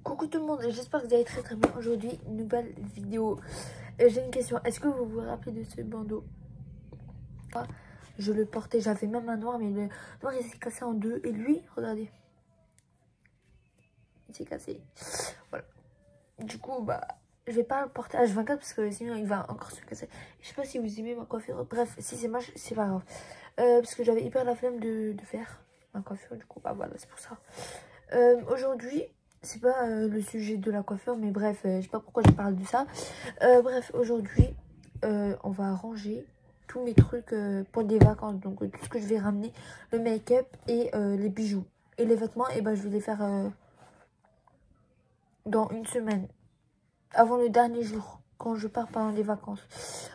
Coucou tout le monde, j'espère que vous allez très bien. Aujourd'hui, nouvelle vidéo. J'ai une question, est-ce que vous vous rappelez de ce bandeau? Je le portais, j'avais même un noir, mais le noir il s'est cassé en deux. Et lui, regardez, il s'est cassé. Voilà. Du coup, bah, je vais pas le porter à H24 parce que sinon il va encore se casser. Je sais pas si vous aimez ma coiffure. Bref, si c'est moche, c'est pas grave. Parce que j'avais hyper la flemme de faire ma coiffure. Du coup, bah voilà, c'est pour ça. Aujourd'hui, c'est pas le sujet de la coiffure, mais bref, je sais pas pourquoi je parle de ça. Bref, aujourd'hui, on va ranger tous mes trucs pour des vacances. Donc, tout ce que je vais ramener, le make-up et les bijoux. Et les vêtements, et ben je vais les faire dans une semaine. Avant le dernier jour, quand je pars pendant les vacances.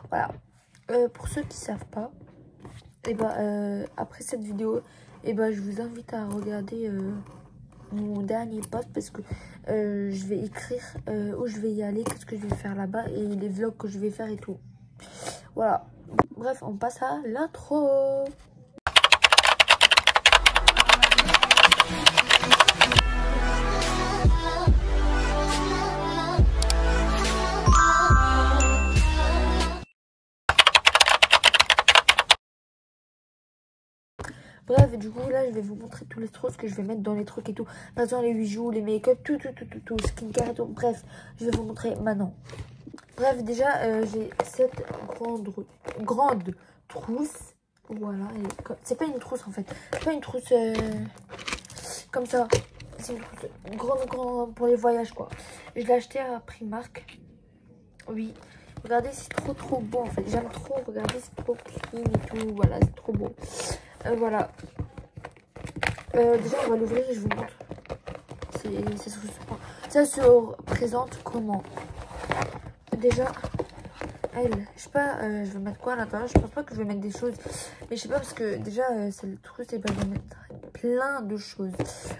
Voilà. Pour ceux qui savent pas, et ben après cette vidéo, et ben je vous invite à regarder mon dernier post parce que je vais écrire où je vais y aller, qu'est-ce que je vais faire là-bas et les vlogs que je vais faire et tout. Voilà. Bref, on passe à l'intro. Bref, du coup, là, je vais vous montrer tous les trucs que je vais mettre dans les trucs et tout. Par exemple, les bijoux, les make-up, tout, skincare et tout. Bref, je vais vous montrer maintenant. Bref, déjà, j'ai cette grande trousse. Voilà, c'est pas une trousse en fait. C'est pas une trousse comme ça. C'est une trousse grande pour les voyages, quoi. Je l'ai acheté à Primark. Oui. Regardez, c'est trop beau en fait. J'aime trop. Regardez, c'est trop clean et tout. Voilà, c'est trop beau. Voilà. Déjà, on va l'ouvrir et je vous montre. Ça se présente comment? Déjà, je sais pas, je vais mettre quoi à l'intérieur? Je pense pas que je vais mettre des choses. Mais je sais pas parce que déjà, c'est le truc, c'est pas, je vais mettre plein de choses.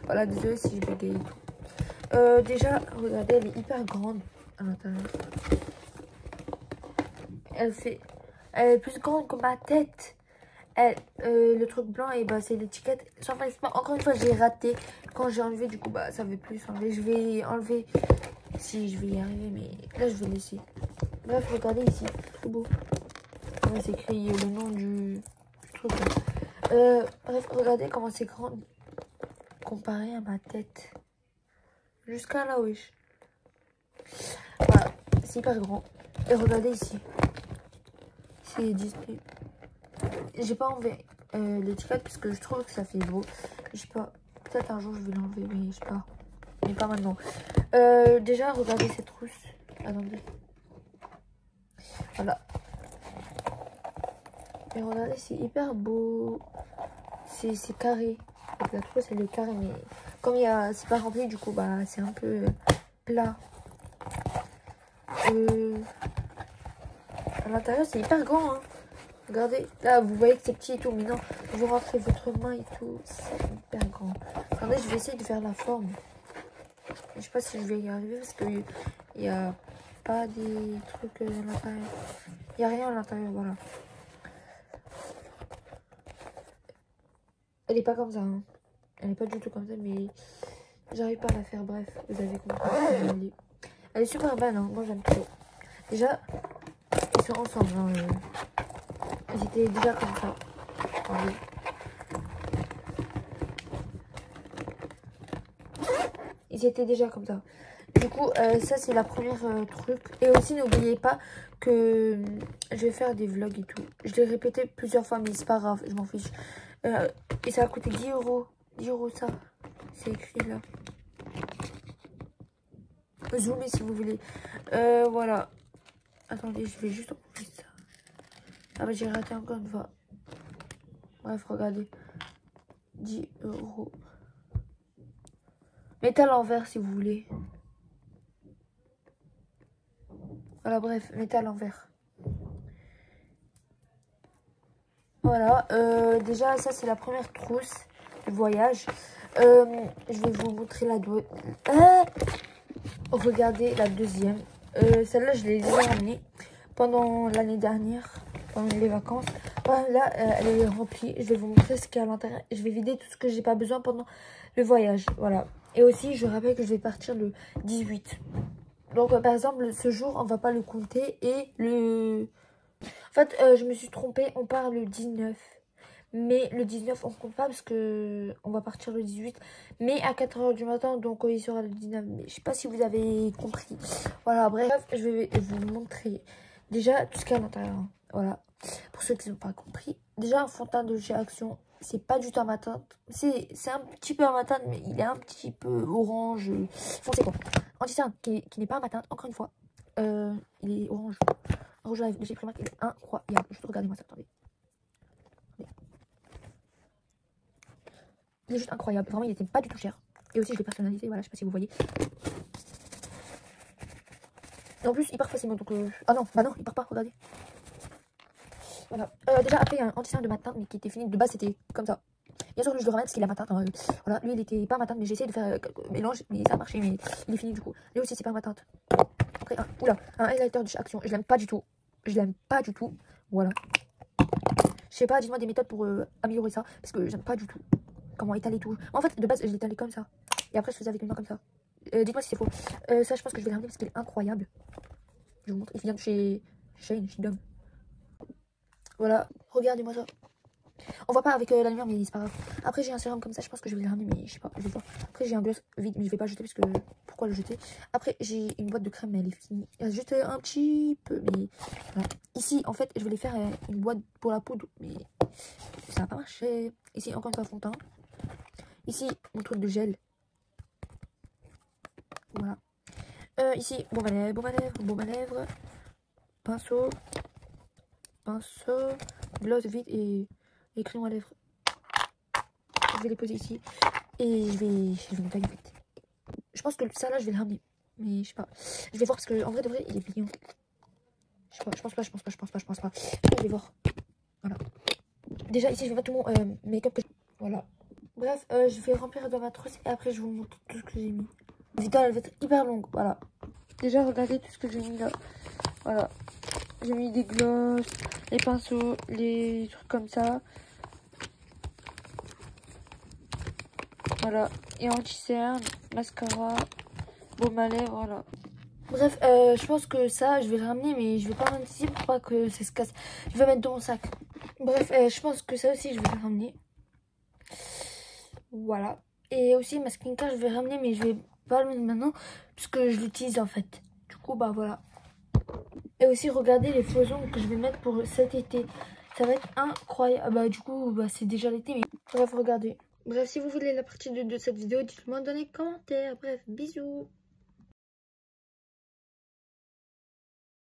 Voilà, désolé si je bégaye et tout. Déjà, regardez, elle est hyper grande à l'intérieur. Elle est plus grande que ma tête. Le truc blanc, et bah c'est l'étiquette. Encore une fois, j'ai raté. Quand j'ai enlevé, du coup, bah ça veut plus s'enlever. Je vais enlever. Si, je vais y arriver, mais là, je vais laisser. Bref, regardez ici. Trop beau. Ouais, c'est écrit le nom du truc. Bref, regardez comment c'est grand comparé à ma tête. Jusqu'à là, wesh. Voilà, c'est hyper grand. Et regardez ici. C'est display. J'ai pas enlevé l'étiquette parce que je trouve que ça fait beau. Je sais pas, peut-être un jour je vais l'enlever, mais je sais pas. Mais pas maintenant. Déjà, regardez cette trousse. Attendez. Voilà. Et regardez, c'est hyper beau. C'est carré. Donc, la trousse, elle est carrée, mais comme c'est pas rempli, du coup, bah c'est un peu plat. À l'intérieur, c'est hyper grand, hein. Regardez, là, vous voyez que c'est petit et tout, mais non, vous rentrez votre main et tout, c'est hyper grand. Attendez, je vais essayer de faire la forme. Je sais pas si je vais y arriver parce qu'il n'y a pas des trucs à l'intérieur. Il n'y a rien à l'intérieur, voilà. Elle est pas comme ça, hein. Elle est pas du tout comme ça, mais j'arrive pas à la faire. Bref, vous avez compris. Elle est super belle, hein. Moi, j'aime trop. Déjà, ils sont ensemble, hein. Ils étaient déjà comme ça. Attendez. Ils étaient déjà comme ça. Du coup, ça c'est la première truc. Et aussi, n'oubliez pas que je vais faire des vlogs et tout. Je l'ai répété plusieurs fois, mais c'est pas grave, je m'en fiche. Et ça a coûté 10 euros. 10 euros ça. C'est écrit là. Zoomez si vous voulez. Voilà. Attendez, je vais juste enlever ça. Ah bah j'ai raté encore une fois. Bref, regardez. 10 euros. Mettez à l'envers si vous voulez. Voilà, bref, mettez à l'envers. Voilà, déjà ça c'est la première trousse de voyage. Je vais vous montrer la deuxième. Regardez la deuxième. Celle-là je l'ai déjà ramenée pendant l'année dernière, pendant les vacances. Voilà, elle est remplie. Je vais vous montrer ce qu'il y a à l'intérieur. Je vais vider tout ce que j'ai pas besoin pendant le voyage. Voilà. Et aussi, je rappelle que je vais partir le 18. Donc, par exemple, ce jour, on va pas le compter. Et le... En fait, je me suis trompée. On part le 19. Mais le 19, on compte pas parce que on va partir le 18. Mais à 4 h du matin, donc il sera le 19. Mais je sais pas si vous avez compris. Voilà, bref, je vais vous montrer déjà tout ce qu'il y a à l'intérieur. Voilà, pour ceux qui n'ont pas compris. Déjà, un fond de teint de chez Action. C'est pas du tout à ma teinte. C'est un petit peu à ma teinte, mais il est un petit peu orange foncé quoi. Anti-cerne qui n'est pas à ma teinte, encore une fois. Il est orange. Rouge à lèvres de chez Primark, il est incroyable. Juste regardez-moi ça, attendez. Il est juste incroyable. Vraiment, il était pas du tout cher. Et aussi, je l'ai personnalisé. Voilà, je sais pas si vous voyez. Et en plus, il part facilement. Donc, ah non, bah non, il part pas. Regardez. Voilà. Déjà, après, il y a un anti-cerne de ma teinte, mais qui était fini. De base, c'était comme ça. Bien sûr, lui, je le ramène parce qu'il a ma teinte. Hein. Voilà, lui, il était pas ma teinte, mais j'ai essayé de faire quelques mélanges, mais ça a marché. Mais il est fini du coup. Lui aussi, c'est pas ma teinte. Après, un highlighter de chez Action. Je l'aime pas du tout. Je l'aime pas du tout. Voilà. Je sais pas, dites-moi des méthodes pour améliorer ça. Parce que j'aime pas du tout. Comment étaler tout. En fait, de base, je l'étalais comme ça. Et après, je faisais avec une main comme ça. Dites-moi si c'est faux. Ça, je pense que je vais le ramener parce qu'il est incroyable. Je vous montre. Il vient de chez Shane, chez Dom. Voilà, regardez-moi ça. On voit pas avec la lumière, mais c'est pas grave. Après, j'ai un sérum comme ça, je pense que je vais le ramener, mais je sais pas, je vais voir. Après, j'ai un gloss vide, mais je vais pas jeter parce que pourquoi le jeter? Après, j'ai une boîte de crème, mais elle est finie. Il reste juste un petit peu, mais voilà. Ici, en fait, je voulais faire une boîte pour la poudre, mais ça n'a pas marché. Ici, encore une fois, fond de teint. Ici, mon truc de gel. Voilà. Ici, baume à lèvres, pinceau, gloss vide et crayon à lèvres. Je vais les poser ici et je vais me tailler en fait. Je pense que ça là, je vais le ramener, mais je sais pas. Je vais voir parce que en vrai de vrai, il est bien. Je sais pas, je pense pas. Je vais voir. Voilà. Déjà ici, je vais mettre tout mon make-up que voilà. Bref, je vais remplir dans ma trousse et après je vous montre tout ce que j'ai mis. La vidéo elle va être hyper longue, voilà. Déjà regardez tout ce que j'ai mis là. Voilà. J'ai mis des glosses, les pinceaux, les trucs comme ça. Voilà. Et anti-cerne, mascara, baume à lèvres, voilà. Bref, je pense que ça, je vais le ramener, mais je vais pas le ramener ici pour pas que ça se casse. Je vais mettre dans mon sac. Bref, je pense que ça aussi, je vais le ramener. Voilà. Et aussi, ma skincare, je vais le ramener, mais je vais pas le mettre maintenant, puisque je l'utilise en fait. Du coup, bah voilà. Et aussi, regardez les floisons que je vais mettre pour cet été. Ça va être incroyable. Bah du coup, bah c'est déjà l'été, mais bref, regardez. Bref, si vous voulez la partie 2 de cette vidéo, dites-moi dans les commentaires. Bref, bisous.